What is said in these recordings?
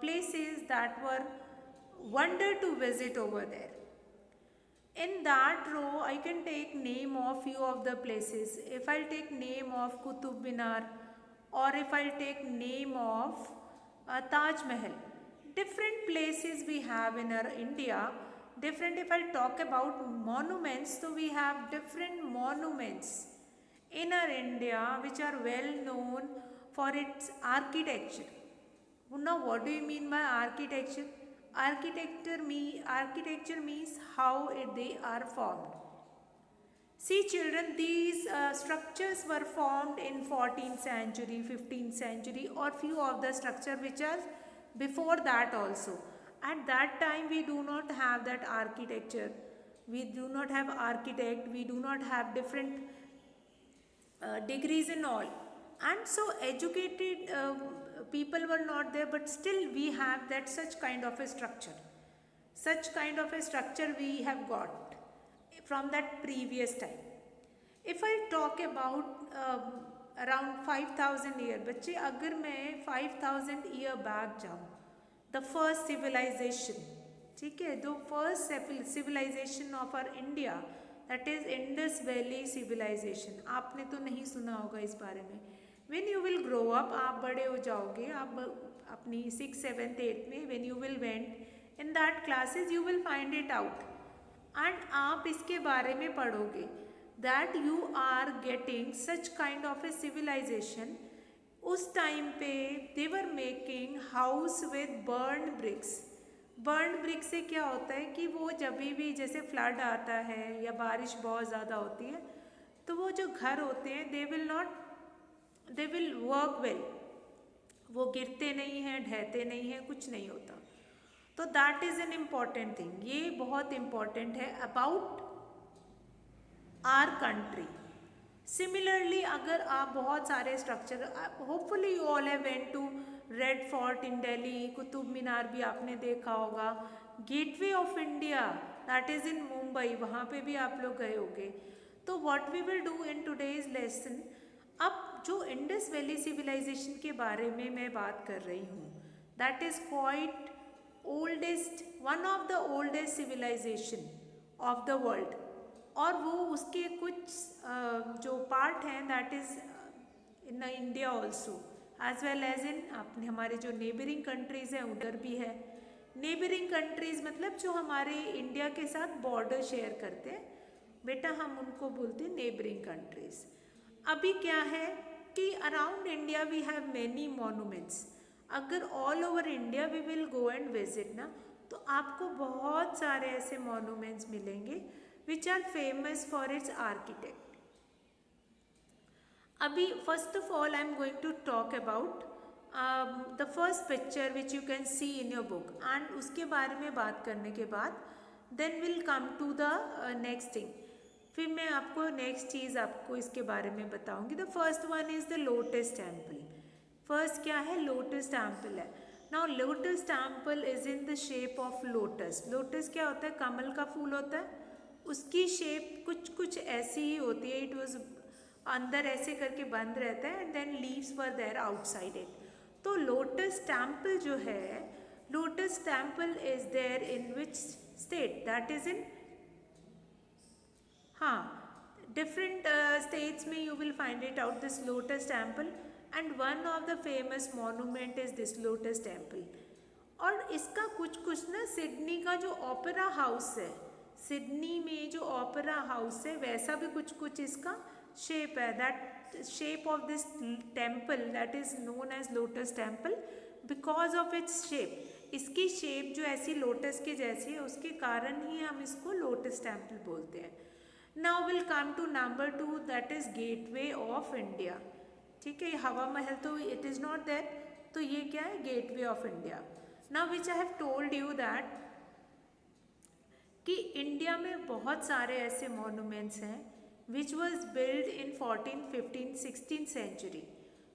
places that were wonder to visit over there. In that row, I can take name of few of the places. If I'll take name of Qutub Minar, or if I'll take name of Taj Mahal, different places we have in our India. Different. If I'll talk about monuments, so we have different monuments in our India which are well known for its architecture. Now, what do you mean by architecture? Architecture means how they are formed. See children, these structures were formed in 14th century, 15th century, or few of the structure which are before that also. At that time we do not have that architecture. We do not have architect, we do not have different degrees and all, and so educated people were not there, but still we have that such kind of a structure. Such kind of a structure we have got from that previous time. If I talk about around 5000 year, बच्चे अगर मैं 5000 year back जाऊँ, the first civilization, ठीक है, जो first civilization of our India, that is Indus Valley civilization. आपने तो नहीं सुना होगा इस बारे में. When you will grow up, आप बड़े हो जाओगे, आप अपनी 6th 7th 8th में when you will went in that classes you will find it out and आप इसके बारे में पढ़ोगे that you are getting such kind of a civilization. उस टाइम पे they were making house with burned bricks. Burn brick से क्या होता है कि वो जब भी जैसे फ्लड आता है या बारिश बहुत ज़्यादा होती है तो वो जो घर होते हैं दे विल वर्क वेल, वो गिरते नहीं हैं, ढहते नहीं हैं, कुछ नहीं होता. तो that is an important thing. ये बहुत इम्पॉर्टेंट है अबाउट आर कंट्री. सिमिलरली अगर आप बहुत सारे structure, hopefully you all have went to Red Fort in Delhi, Qutub Minar भी आपने देखा होगा, Gateway of India that is in Mumbai, वहाँ पे भी आप लोग गए होंगे. तो what we will do in today's lesson, अब जो इंडस वैली सिविलाइजेशन के बारे में मैं बात कर रही हूँ, that is quite oldest, one of the oldest civilisation of the world. और वो उसके कुछ जो पार्ट हैं that is in India also as well as in अपने हमारे जो नेबरिंग कंट्रीज़ हैं उधर भी है. नेबरिंग कंट्रीज़ मतलब जो हमारे इंडिया के साथ बॉर्डर शेयर करते हैं बेटा, हम उनको बोलते हैं नेबरिंग कंट्रीज़. अभी क्या है कि around India we have many monuments. अगर all over India we will go and visit ना, तो आपको बहुत सारे ऐसे मॉन्यूमेंट्स मिलेंगे which are famous for its architect. अभी first of all I am going to talk about the first picture which you can see in your book, and उसके बारे में बात करने के बाद then we'll come to the next thing. फिर मैं आपको नेक्स्ट चीज़ आपको इसके बारे में बताऊंगी. The first one is the lotus temple. First क्या है? लोटस टेम्पल है. Now lotus temple is in the shape of lotus. Lotus क्या होता है? कमल का फूल होता है. उसकी शेप कुछ ऐसी ही होती है. इट वॉज अंदर ऐसे करके बंद रहता है and then leaves where there outside it. तो लोटस टेम्पल जो है, lotus temple is there in which state? That is in, हाँ, डिफरेंट स्टेट्स में you will find it out this lotus temple. And one of the famous monument is this lotus temple. और इसका कुछ ना Sydney का जो opera house है, Sydney में जो ओपेरा हाउस है वैसा भी कुछ इसका शेप है. That shape of this temple that is known as lotus temple because of its shape. इसकी शेप जो ऐसी लोटस के जैसी है उसके कारण ही हम इसको लोटस टेम्पल बोलते हैं. Now will come to number 2 that is gateway of India. ठीक है, हवा महल तो इट इज़ नॉट देयर, तो ये क्या है? Gateway of India. Now which I have told you that कि इंडिया में बहुत सारे ऐसे मॉन्यूमेंट्स हैं which was build in 14th 15th 16th century.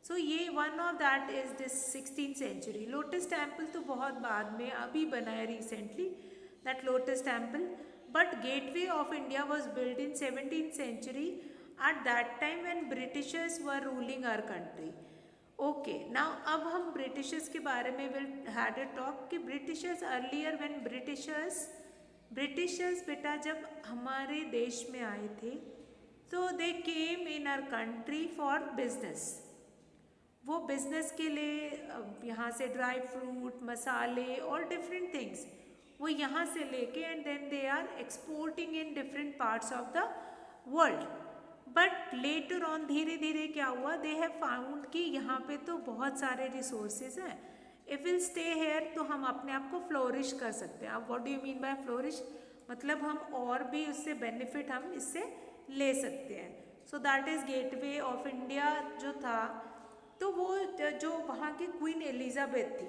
So ये one of that is this 16th century. Lotus Temple तो बहुत बाद में अभी बना है recently, that Lotus Temple. But Gateway of India was build in 17th century at that time when Britishers were ruling our country. Okay, now अब हम Britishers के बारे में विल हैड अ टॉक कि ब्रिटिशर्स अर्लियर व्हेन ब्रिटिशर्स बेटा जब हमारे देश में आए थे तो they came in our country for business. वो बिजनेस के लिए यहाँ से ड्राई फ्रूट, मसाले और डिफरेंट थिंग्स वो यहाँ से लेके and then they are exporting in different parts of the world. But later on धीरे धीरे क्या हुआ, दे हैव फाउंड कि यहाँ पे तो बहुत सारे रिसोर्सेज हैं, इफ विल स्टे हेयर तो हम अपने आप को फ्लोरिश कर सकते हैं। अब what do you mean bye flourish, मतलब हम और भी उससे बेनिफिट हम इससे ले सकते हैं। So that is gateway of India जो था। तो वो जो वहाँ की क्वीन एलिजाबेथ थी,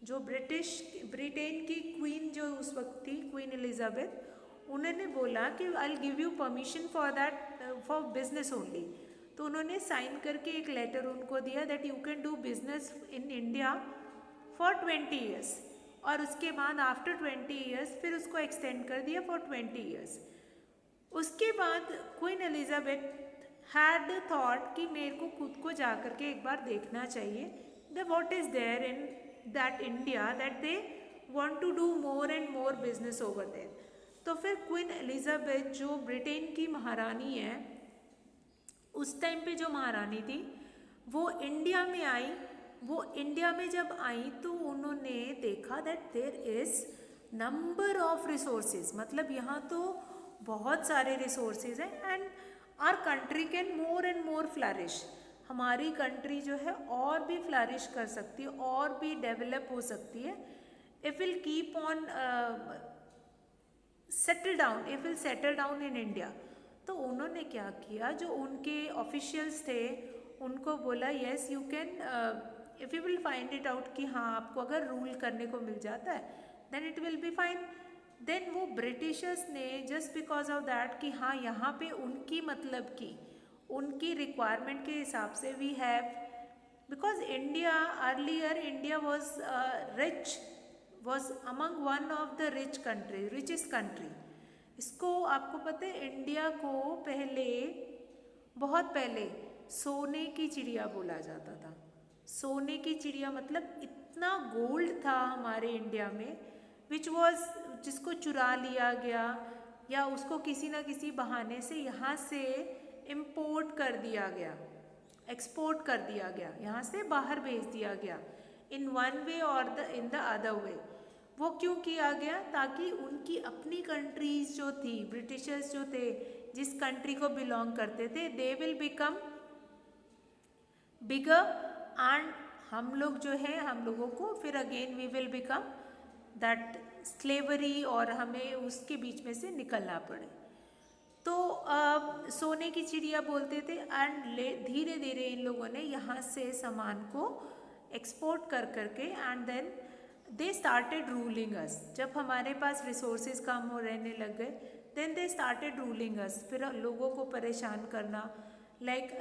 जो ब्रिटेन की क्वीन जो उस वक्त थी, क्वीन एलिजाबेथ, उन्होंने बोला कि I will give you permission for that for business only. तो उन्होंने साइन करके एक लेटर उनको दिया that you can do business in India for 20 years, और उसके बाद आफ्टर 20 ईयर्स फिर उसको एक्सटेंड कर दिया फॉर 20 ईयर्स। उसके बाद क्वीन एलिजाबेथ हैड थॉट कि मेरे को खुद को जा कर के एक बार देखना चाहिए the what is there in that India that they want to do more and more business over there. तो फिर क्वीन एलिजाबेथ जो ब्रिटेन की महारानी है, उस टाइम पे जो महारानी थी वो इंडिया में आई। वो इंडिया में जब आई तो उन्होंने देखा that there is number of resources, मतलब यहाँ तो बहुत सारे रिसोर्सेज हैं and our country can more and more flourish. हमारी कंट्री जो है और भी फ्लरिश कर सकती है और भी डेवलप हो सकती है if will keep on settle down in India. तो उन्होंने क्या किया, जो उनके ऑफिशियल्स थे उनको बोला yes you can if you will find it out कि हाँ आपको अगर रूल करने को मिल जाता है then it will be fine. Then वो ब्रिटिशर्स ने जस्ट बिकॉज ऑफ दैट कि हाँ यहाँ पे उनकी मतलब की उनकी रिक्वायरमेंट के हिसाब से we have, because India earlier India was among one of the richest country. इसको आपको पता है इंडिया को बहुत पहले सोने की चिड़िया बोला जाता था। सोने की चिड़िया मतलब इतना गोल्ड था हमारे इंडिया में जिसको चुरा लिया गया या उसको किसी ना किसी बहाने से यहाँ से इम्पोर्ट कर दिया गया, एक्सपोर्ट कर दिया गया, यहाँ से बाहर भेज दिया गया इन वन वे और इन द अदर वे। वो क्यों किया गया, ताकि उनकी अपनी कंट्रीज जो थी, ब्रिटिशर्स जो थे जिस कंट्री को बिलोंग करते थे, they will become bigger and हम लोग जो है हम लोगों को फिर again we will become that slavery और हमें उसके बीच में से निकलना पड़े। तो सोने की चिड़िया बोलते थे एंड धीरे धीरे इन लोगों ने यहाँ से सामान को एक्सपोर्ट कर करके and then they started ruling us. जब हमारे पास रिसोर्सेज कम हो रहने लग गए then they started ruling us, फिर लोगों को परेशान करना लाइक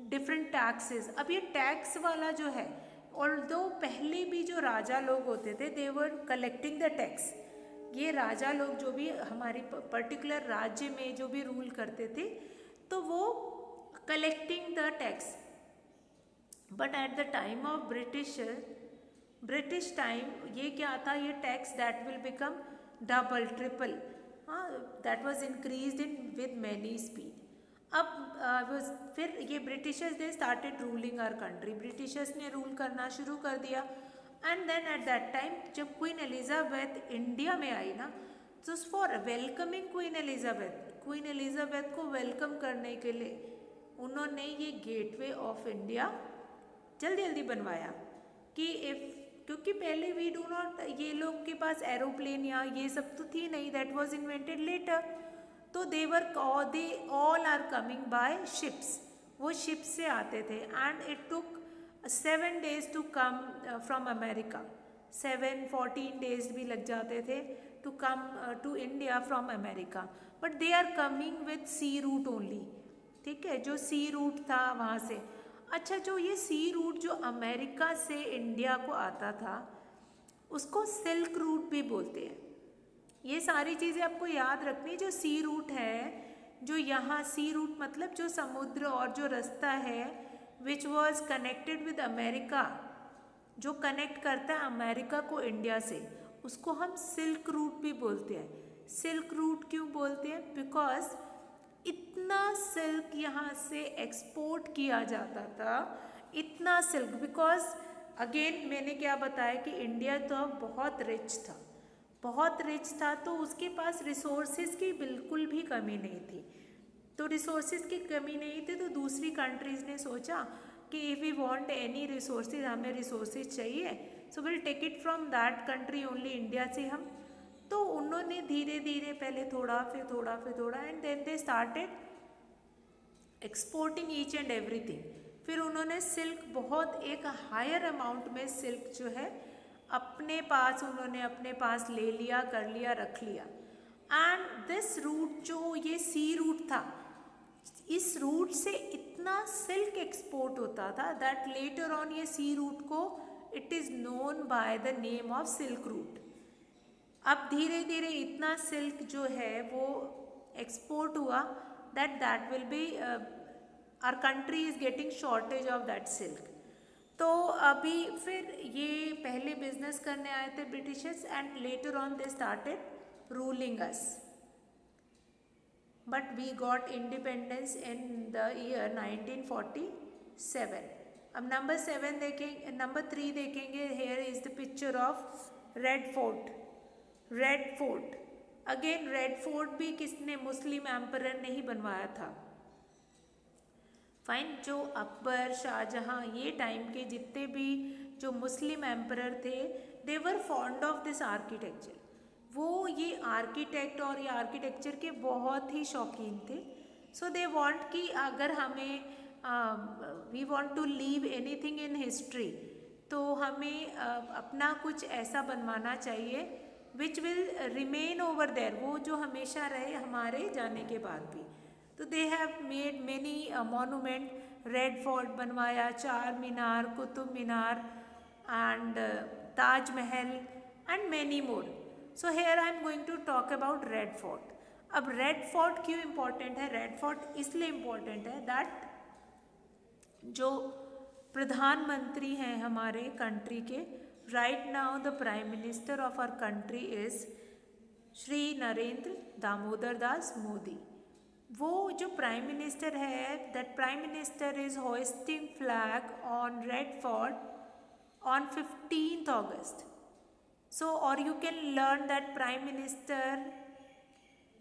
डिफरेंट टैक्सेस। अब ये टैक्स वाला जो है, ऑल्दो पहले भी जो राजा लोग होते थे दे वर कलेक्टिंग द टैक्स। ये राजा लोग जो भी हमारी पर्टिकुलर राज्य में जो भी रूल करते थे तो वो collecting the tax. But at the time of British time ये क्या था, ये tax that will become double triple, that was increased in with many speed. अब फिर ये Britishers they started ruling our country, Britishers ने रूल करना शुरू कर दिया। And then at that time जब क्वीन एलिजाबेथ इंडिया में आई ना, तो फॉर वेलकमिंग क्वीन एलिजाबेथ को वेलकम करने के लिए उन्होंने ये गेटवे ऑफ इंडिया जल्दी जल्दी बनवाया कि क्योंकि पहले वी डू नॉट, ये लोग के पास एरोप्लेन या ये सब तो थी नहीं, दैट वाज इन्वेंटेड लेटर। तो they all are coming by ships, वो शिप से आते थे and it took 7 days to come from America, 14 days भी लग जाते थे to come to India from America. But they are coming with sea route only, ठीक है, जो सी रूट था वहाँ से। अच्छा, जो ये सी रूट जो अमेरिका से इंडिया को आता था उसको सिल्क रूट भी बोलते हैं। ये सारी चीज़ें आपको याद रखनी। जो सी रूट है, जो यहाँ सी रूट मतलब जो समुद्र और जो रास्ता है which was connected with America, जो कनेक्ट करता है अमेरिका को इंडिया से, उसको हम सिल्क रूट भी बोलते हैं। सिल्क रूट क्यों बोलते हैं? बिकॉज इतना सिल्क यहाँ से एक्सपोर्ट किया जाता था, इतना सिल्क। बिकॉज अगेन मैंने क्या बताया कि इंडिया तो बहुत रिच था, बहुत रिच था, तो उसके पास रिसोर्सेज की बिल्कुल भी कमी नहीं थी। तो रिसोर्सेज की कमी नहीं थी, तो दूसरी कंट्रीज़ ने सोचा कि if we want any resources, हमें रिसोर्सेज चाहिए, so will take it from that country only, India से हम। तो उन्होंने धीरे धीरे पहले थोड़ा, फिर थोड़ा, फिर थोड़ा, and then they started exporting each and everything. फिर उन्होंने सिल्क बहुत एक हायर अमाउंट में सिल्क जो है अपने पास, उन्होंने अपने पास ले लिया, कर लिया, रख लिया। एंड दिस रूट जो ये सी रूट था, इस रूट से इतना सिल्क एक्सपोर्ट होता था दैट लेटर ऑन ये सी रूट को it is known by the name of silk route. अब धीरे धीरे इतना सिल्क जो है वो एक्सपोर्ट हुआ that will be our country is getting shortage of that silk. तो अभी फिर ये पहले बिजनेस करने आए थे Britishers, and later on they started ruling us, but we got independence in the year 1947. अब नंबर 7 देखेंगे, नंबर 3 देखेंगे। Here is the picture of red fort. Red fort again, red fort भी किसने? मुस्लिम एम्परर ने ही बनवाया था। फाइन, जो अकबर, शाहजहां, ये टाइम के जितने भी जो मुस्लिम एम्परर थे, दे वर फॉन्ड ऑफ दिस आर्किटेक्चर। वो ये आर्किटेक्ट और ये आर्किटेक्चर के बहुत ही शौकीन थे। सो दे वांट कि अगर हमें we want to leave anything in history, तो हमें अपना कुछ ऐसा बनवाना चाहिए which will remain over there, वो जो हमेशा रहे हमारे जाने के बाद भी। तो they have made many monument. Red Fort बनवाया, Char Minar, Qutub Minar, and Taj Mahal, and many more. So here I am going to talk about Red Fort. अब रेड फोर्ट क्यों इम्पॉर्टेंट है? रेड फोर्ट इसलिए इम्पॉर्टेंट है दैट जो प्रधानमंत्री हैं हमारे कंट्री के, right now the prime minister of our country is Shri Narendra Damodar Das Modi. वो जो प्राइम मिनिस्टर है, that prime minister is hoisting flag on red fort on 15th August. So, or you can learn that Prime Minister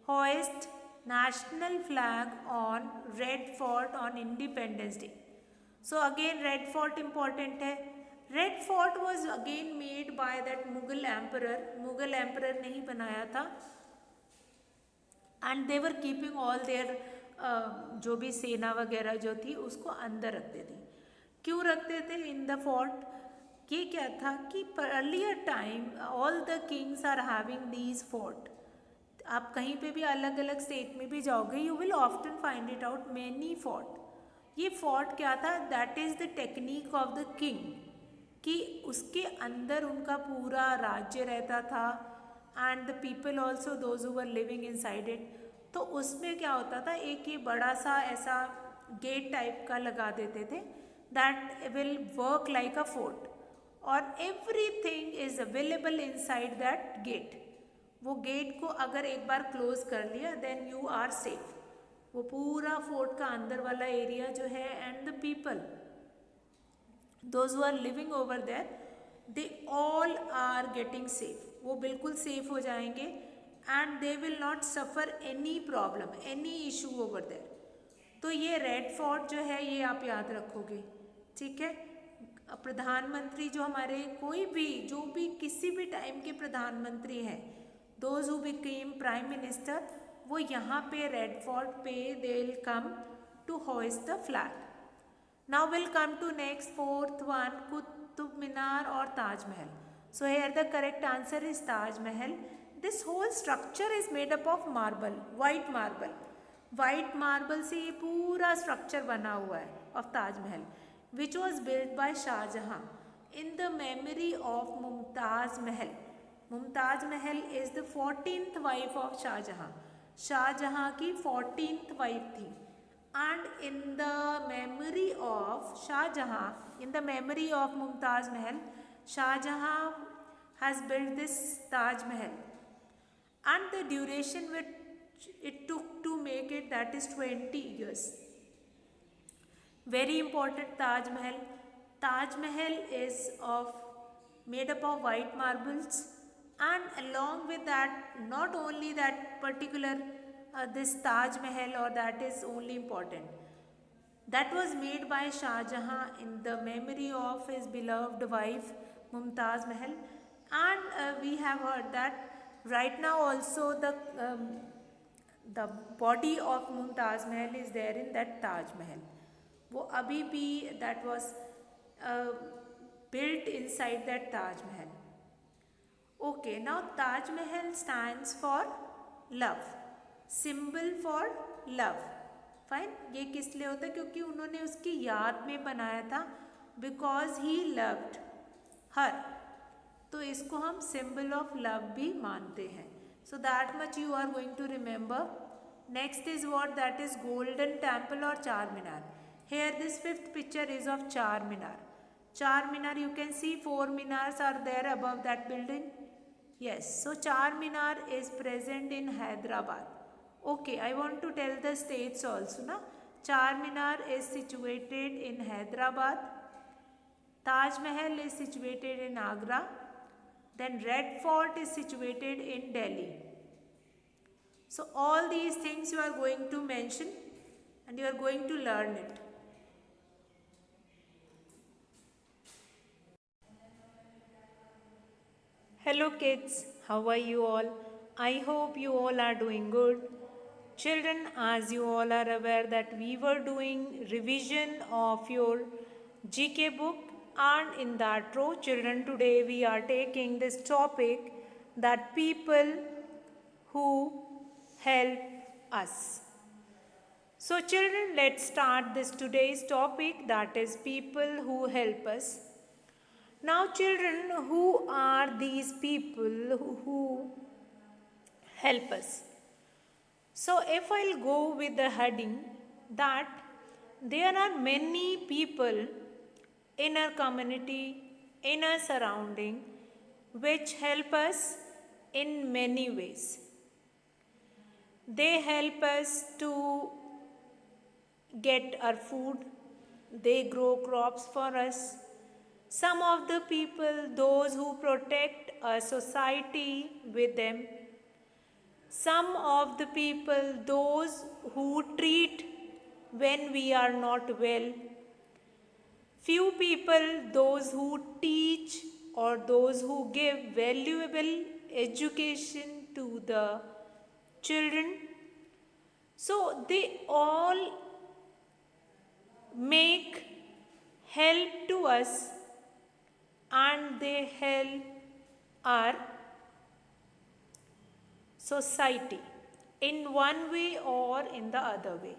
hoist national flag on Red Fort on Independence Day. So again, Red Fort important है। Red Fort was again made by that Mughal emperor. Mughal emperor ने ही बनाया था, and they were keeping all their जो भी सेना वगैरह जो थी उसको अंदर रखते थे। क्यों रखते थे इन द फोर्ट? ये क्या था कि earlier time all the kings are having these fort. आप कहीं पे भी अलग अलग स्टेट में भी जाओगे, you will often find it out many fort. ये फोर्ट क्या था? That is the technique of the king, कि उसके अंदर उनका पूरा राज्य रहता था, and the people also those who were living inside it. तो उसमें क्या होता था, एक ये बड़ा सा ऐसा गेट टाइप का लगा देते थे, that will work like a fort, और everything is available inside that gate. वो गेट को अगर एक बार क्लोज कर लिया देन यू आर सेफ। वो पूरा फोर्ट का अंदर वाला एरिया जो है, and the people those who are living over there, they all are getting safe. वो बिल्कुल सेफ हो जाएंगे, and they will not suffer any problem, any issue over there. तो ये रेड फोर्ट जो है ये आप याद रखोगे, ठीक है। प्रधानमंत्री जो हमारे कोई भी जो भी किसी भी टाइम के प्रधानमंत्री हैं, those who became prime minister, वो यहाँ पे रेड फोर्ट पे they will come to hoist the flag. Now will come to next fourth one, Qutub Minar और Taj Mahal. So here the correct answer is Taj Mahal. This whole structure is made up of marble, white marble. White marble से ये पूरा structure बना हुआ है of Taj Mahal, which was built by Shah Jahan in the memory of Mumtaz Mahal. Mumtaz Mahal is the 14th wife of Shah Jahan. Shah Jahan की 14th wife थी, And in the memory of Shah Jahan, in the memory of Mumtaz Mahal, Shah Jahan has built this Taj Mahal. And the duration which it took to make it, that is 20 years. Very important Taj Mahal. Taj Mahal is of made up of white marbles, and along with that, not only that particular this Taj Mahal or that is only important. That was made by Shah Jahan in the memory of his beloved wife Mumtaz Mahal, and we have heard that right now also the body of Mumtaz Mahal is there in that Taj Mahal. वो अभी भी that was uh, built inside that Taj Mahal. Okay, now Taj Mahal stands for love, symbol for love. Fine, ये किस लिए होता है? क्योंकि उन्होंने उसकी याद में बनाया था, बिकॉज ही लव्ड हर, तो इसको हम सिंबल ऑफ लव भी मानते हैं. So that much you are going to remember. Next is what? That is golden temple और चार मीनार. Here this fifth picture is of Char Minar. Char Minar, you can see 4 minars are there above that building. Yes, so Char Minar is present in Hyderabad. Okay, I want to tell the states also na. Char Minar is situated in Hyderabad. Taj Mahal is situated in Agra. Then Red Fort is situated in Delhi. So all these things you are going to mention and you are going to learn it. Hello kids, how are you all? I hope you all are doing good. Children, as you all are aware that we were doing revision of your GK book, and in that row, children, today we are taking this topic that people who help us. So children, let's start this today's topic, that is people who help us. Now children, who are these people who help us? So if I'll go with the heading that there are many people in our community, in our surrounding, which help us in many ways. They help us to get our food, they grow crops for us. Some of the people, those who protect our society with them. Some of the people, those who treat when we are not well. Few people, those who teach or those who give valuable education to the children. So they all make help to us and they help our society in one way or in the other way.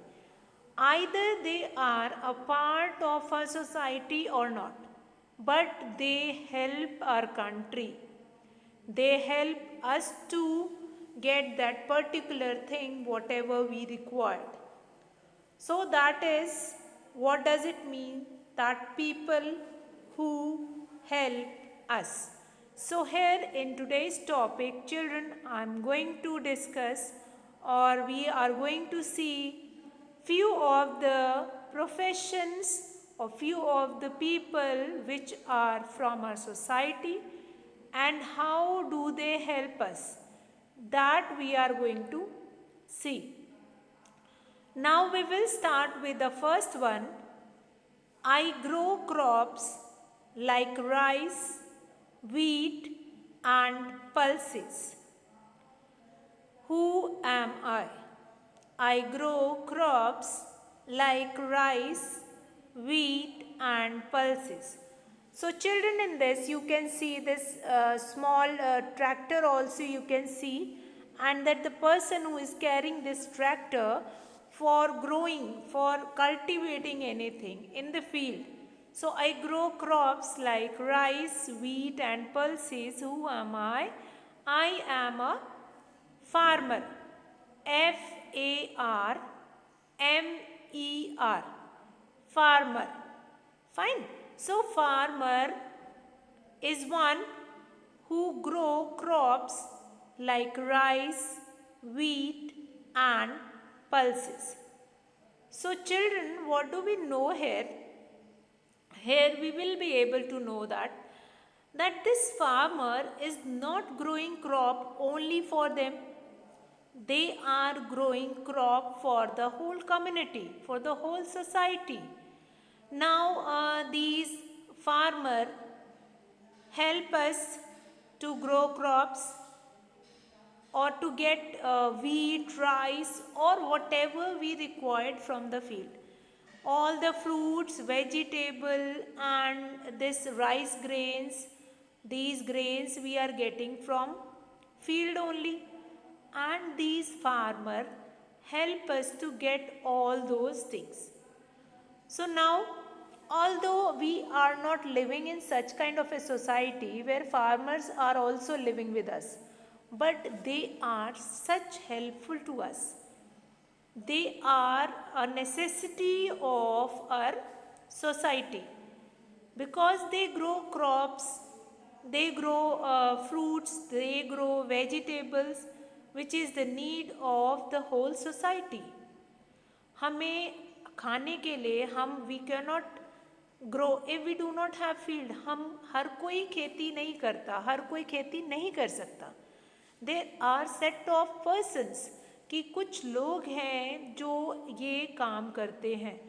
Either they are a part of our society or not, but they help our country. They help us to get that particular thing, whatever we required. So that is, what does it mean? That people who help us. So here in today's topic, children, I am going to discuss, or we are going to see few of the professions or few of the people which are from our society and how do they help us. That we are going to see. Now we will start with the first one. I grow crops like rice, wheat and pulses. Who am I? I grow crops like rice, wheat and pulses. So children, in this you can see this small tractor also you can see, and that the person who is carrying this tractor for growing, for cultivating anything in the field. So I grow crops like rice, wheat and pulses. Who am I? I am a farmer. Farmer. F-A-R-M-E-R, farmer. Fine. So farmer is one who grow crops like rice, wheat and pulses. So children, what do we know here? Here we will be able to know that this farmer is not growing crop only for them. They are growing crop for the whole community, for the whole society. Now these farmer help us to grow crops or to get wheat, rice or whatever we required from the field. All the fruits, vegetable and this rice grains, these grains we are getting from field only, and these farmer help us to get all those things. So now, although we are not living in such kind of a society where farmers are also living with us, but they are such helpful to us. They are a necessity of our society because they grow crops, they grow fruits, they grow vegetables, which is the need of the whole society. हमें खाने के लिए हम we can not grow if we do not have field. हम हर कोई खेती नहीं करता, हर कोई खेती नहीं कर सकता. There are set of persons कि कुछ लोग हैं जो ये काम करते हैं.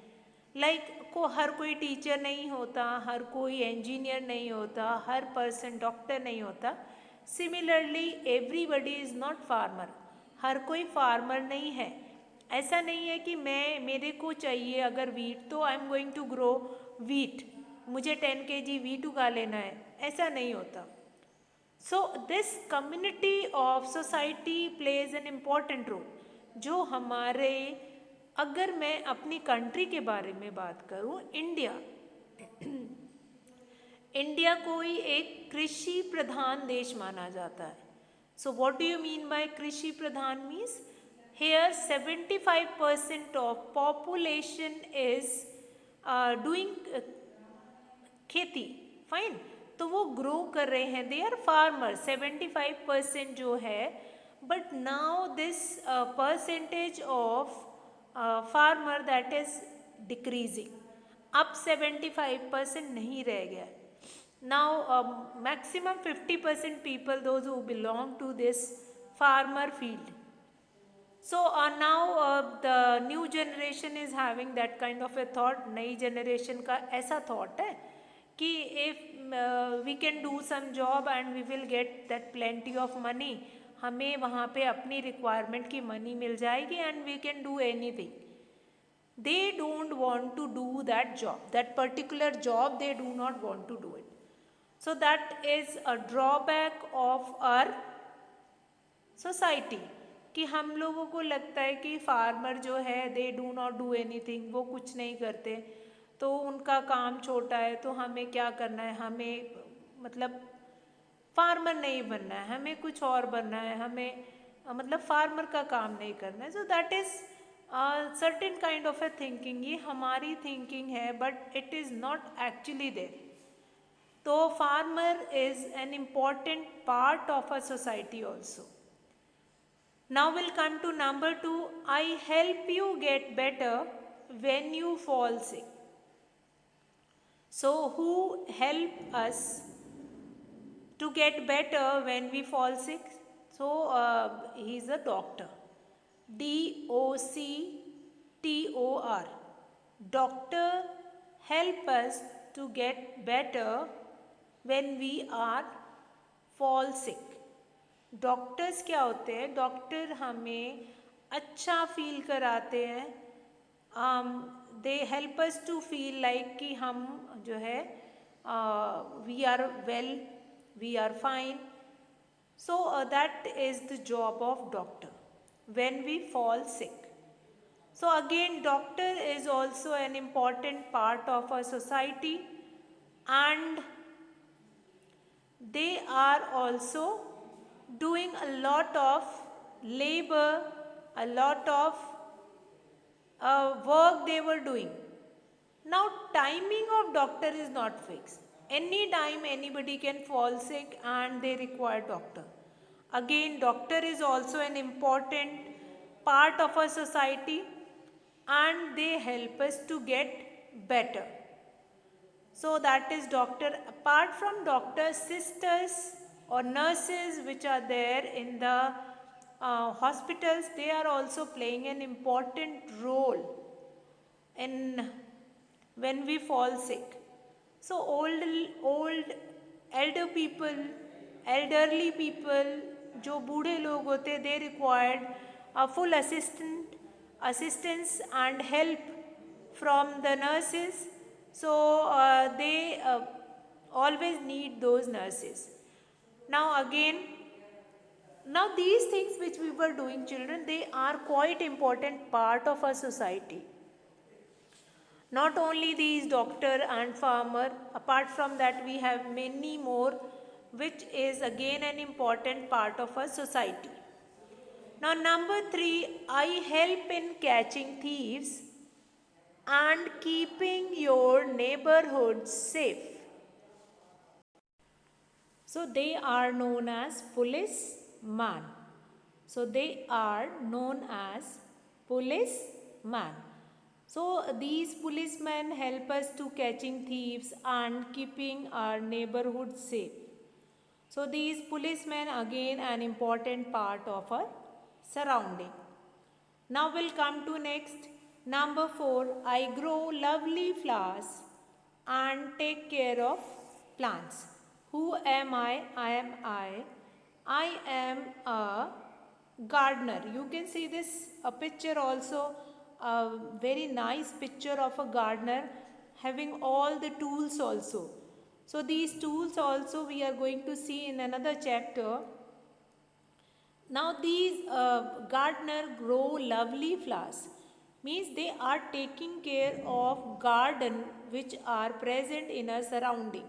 को हर कोई टीचर नहीं होता, हर कोई इंजीनियर नहीं होता, हर पर्सन डॉक्टर नहीं होता. Similarly everybody is not farmer. हर कोई फार्मर नहीं है. ऐसा नहीं है कि मेरे को चाहिए अगर वीट तो I am going to grow wheat, मुझे 10 kg वीट उगा लेना है, ऐसा नहीं होता. So this community of society plays an important role. जो हमारे, अगर मैं अपनी कंट्री के बारे में बात करूं, इंडिया इंडिया कोई एक कृषि प्रधान देश माना जाता है. So what do you mean by krishi pradhan? Means here 75% of population is doing kheti. Fine. तो वो ग्रो कर रहे हैं, दे आर फार्मर. 75% जो है, but now this percentage of farmer that is decreasing. अब 75% नहीं रह गया. Now maximum 50% people those who belong to this farmer field. So now the new generation is having that kind of a thought. नई generation का ऐसा thought है कि if we can do some job and we will get that plenty of money, हमें वहाँ पे अपनी requirement की money मिल जाएगी and we can do anything. They don't want to do that job, that particular job they do not want to do it. So that is a drawback of our society. कि हम लोगों को लगता है कि farmer जो है they do not do anything, वो कुछ नहीं करते, तो उनका काम छोटा है, तो हमें क्या करना है, हमें मतलब फार्मर नहीं बनना है, हमें कुछ और बनना है, हमें मतलब फार्मर का काम नहीं करना है. So that is certain kind of a thinking. ये हमारी थिंकिंग है but it is not actually there. तो farmer is an important part of a society also. Now we'll come to number 2. I help you get better when you fall sick. So who help us to get better when we fall sick? So he is a doctor. DOCTOR. Doctor help us to get better when we are fall sick. Doctors क्या होते हैं? Doctor हमें अच्छा feel कराते हैं. They help us to feel like कि हम जो है we are well, we are fine. So that is the job of doctor when we fall sick. So again doctor is also an important part of a society and they are also doing a lot of labor, a lot of work they were doing. Now timing of doctor is not fixed. Any time anybody can fall sick and they require doctor. Again, doctor is also an important part of our society and they help us to get better. So that is doctor. Apart from doctors, sisters or nurses which are there in the hospitals, they are also playing an important role in when we fall sick. So old elder people, elderly people, जो बूढ़े लोग होते, they required a full assistance and help from the nurses. So they always need those nurses. Now again, now these things which we were doing, children, they are quite important part of our society. Not only these doctor and farmer, apart from that we have many more which is again an important part of our society. Now number 3, I help in catching thieves and keeping your neighborhood safe. So they are known as policeman. So they are known as policeman. So these policemen help us to catching thieves and keeping our neighborhood safe. So these policemen again an important part of our surrounding. Now we'll come to next. Number 4, I grow lovely flowers and take care of plants. Who am I? I am a gardener. You can see this a picture also, a very nice picture of a gardener having all the tools also. So these tools also we are going to see in another chapter. Now these gardener grow lovely flowers, means they are taking care of garden which are present in a surrounding.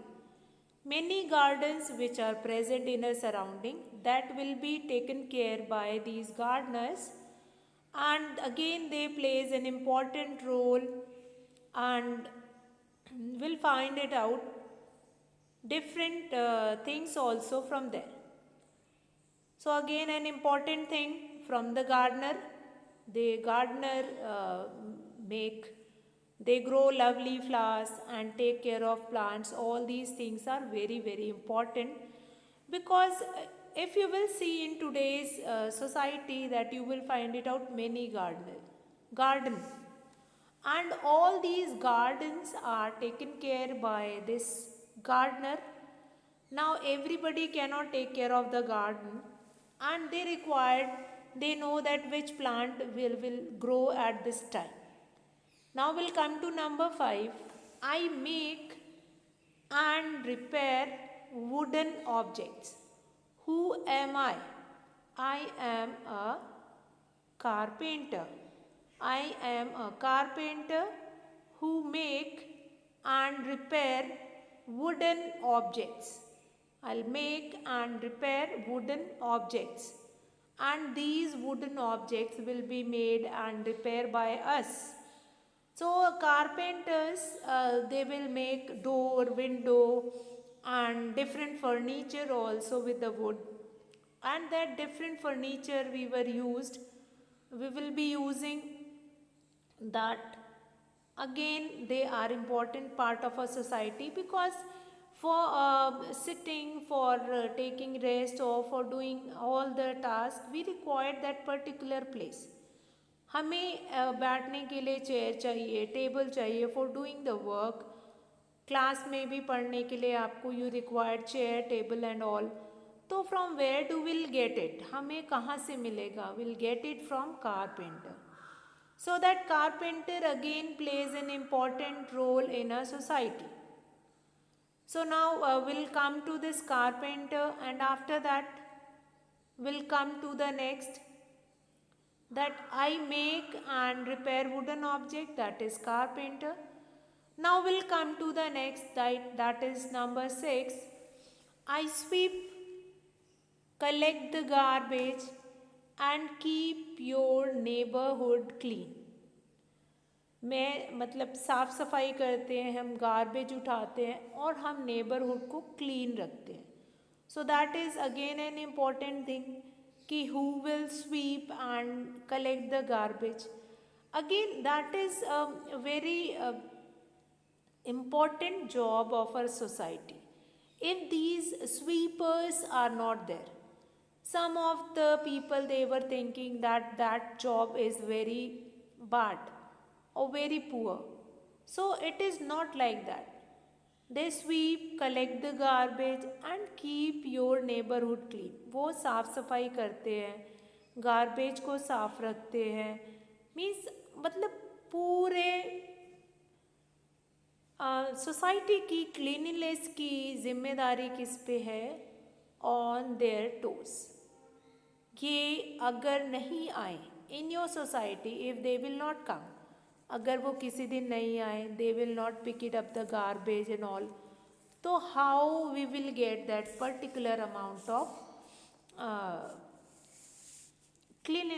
Many gardens which are present in a surrounding that will be taken care by these gardeners, and again they plays an important role and we'll find it out different things also from there. So again an important thing from the gardener, the gardener they grow lovely flowers and take care of plants. All these things are very very important, because if you will see in today's society that you will find it out many garden, and all these gardens are taken care by this gardener. Now everybody cannot take care of the garden and they know that which plant will grow at this time. Now we'll come to number 5. I make and repair wooden objects. Who am I? I am a carpenter. I am a carpenter who make and repair wooden objects. I'll make and repair wooden objects, and these wooden objects will be made and repaired by us. So carpenters they will make door, window and different furniture also with the wood, and that different furniture we will be using that. Again they are important part of our society, because for sitting, for taking rest or for doing all the tasks we require that particular place. हमें बैठने के लिए chair चाहिए, table चाहिए for doing the work. Class में भी पढ़ने के लिए आपको you required chair, table and all. तो from where do will get it, हमें कहाँ से मिलेगा? Will get it from carpenter. So that carpenter again plays an important role in a society. So now we'll come to this carpenter, and after that we'll come to the next, that I make and repair wooden object, that is carpenter. Now we'll come to the next, that is number 6. I sweep, collect the garbage and keep your neighborhood clean. में मतलब साफ़ सफाई करते हैं, हम garbage उठाते हैं और हम नेबरहुड को क्लीन रखते हैं. So that is again an important thing कि who will sweep and collect the garbage. Again, that is a very important job of our society. If these sweepers are not there, some of the people they were thinking that that job is very bad or very poor. So it is not like that. They sweep, collect the garbage and keep your neighborhood clean. वो साफ सफाई करते हैं, garbage को साफ रखते हैं. Means मतलब पूरे सोसाइटी की क्लीनिनेस की जिम्मेदारी किस पे है? On their toes. ये अगर नहीं आए in your society, if they will not come, अगर वो किसी दिन नहीं आए, they will not pick it up the garbage and all, तो how we will get that particular amount of clean